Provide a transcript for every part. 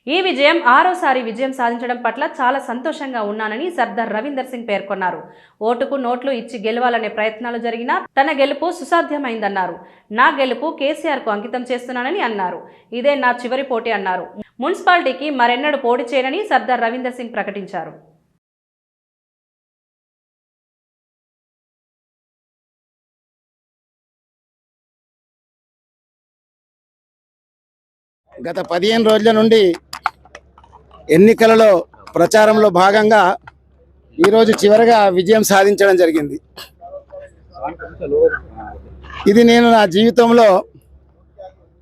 ఈ విజయం ఆరోసారి విజయం సాధించడం పట్ల చాలా సంతోషంగా ఉన్నానని సర్దార్ రవీందర్ సింగ్ పేర్కొన్నారు. ఓటుకు నోట్లు ఇచ్చి గెలవాలనే ప్రయత్నాలు జరిగినా తన గెలుపు సుసాధ్యమైందన్నారు. నా గెలుపు కేసీఆర్ కు అంకితం చేస్తున్నానని అన్నారు. ఇదే నా చివరి పోటీ అన్నారు. మున్సిపాలిటీకి మరెన్నడూ పోటీ చేయనని సర్దార్ రవీందర్ సింగ్ ప్రకటించారు. గత 15 రోజుల నుండి ఎన్నికలలో ప్రచారంలో భాగంగా ఈరోజు చివరగా విజయం సాధించడం జరిగింది. ఇది నేను నా జీవితంలో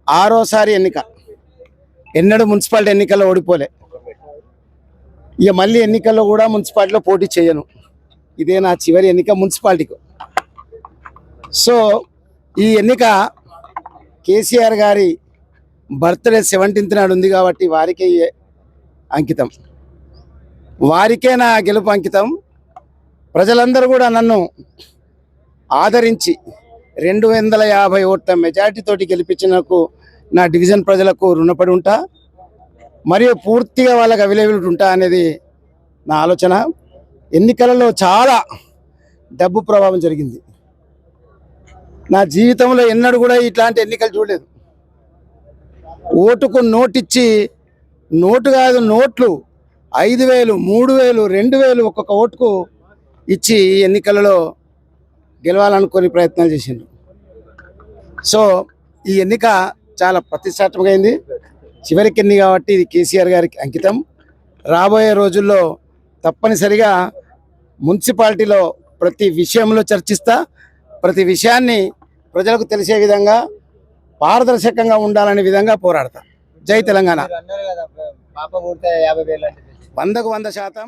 ఆరోసారి ఎన్నిక. ఎన్నడూ మున్సిపాలిటీ ఎన్నికల్లో ఓడిపోలే. ఇక మళ్ళీ ఎన్నికల్లో కూడా మున్సిపాలిటీలో పోటీ చేయను. ఇదే నా చివరి ఎన్నిక మున్సిపాలిటీకి. సో ఈ ఎన్నిక కేసీఆర్ గారి బర్త్డే 17th నాడు ఉంది కాబట్టి వారికే అంకితం. వారికే నా గెలుపు అంకితం. ప్రజలందరూ కూడా నన్ను ఆదరించి 250 ఓట్ల మెజార్టీతోటి గెలిపించినందుకు నా డివిజన్ ప్రజలకు రుణపడి ఉంటా, మరియు పూర్తిగా వాళ్ళకి అవైలబిలిటీ ఉంటా అనేది నా ఆలోచన. ఎన్నికలలో చాలా డబ్బు ప్రభావం జరిగింది. నా జీవితంలో ఎన్నడూ కూడా ఇట్లాంటి ఎన్నికలు చూడలేదు. ఓటుకు నోటిచ్చి, నోటు కాదు నోట్లు 5,000, 3,000, 2,000 ఒక్కొక్క ఓటుకు ఇచ్చి ఎన్నికలలో గెలవాలనుకొని ప్రయత్నాలు చేసిండ్రు. సో ఈ ఎన్నిక చాలా ప్రతిష్టాత్మకమైంది. చివరికి ఎన్ని కాబట్టి ఇది కేసీఆర్ గారికి అంకితం. రాబోయే రోజుల్లో తప్పనిసరిగా మున్సిపాలిటీలో ప్రతి విషయంలో చర్చిస్తా, ప్రతి విషయాన్ని ప్రజలకు తెలిసే విధంగా పారదర్శకంగా ఉండాలనే విధంగా పోరాడతా. జై తెలంగాణ. 100%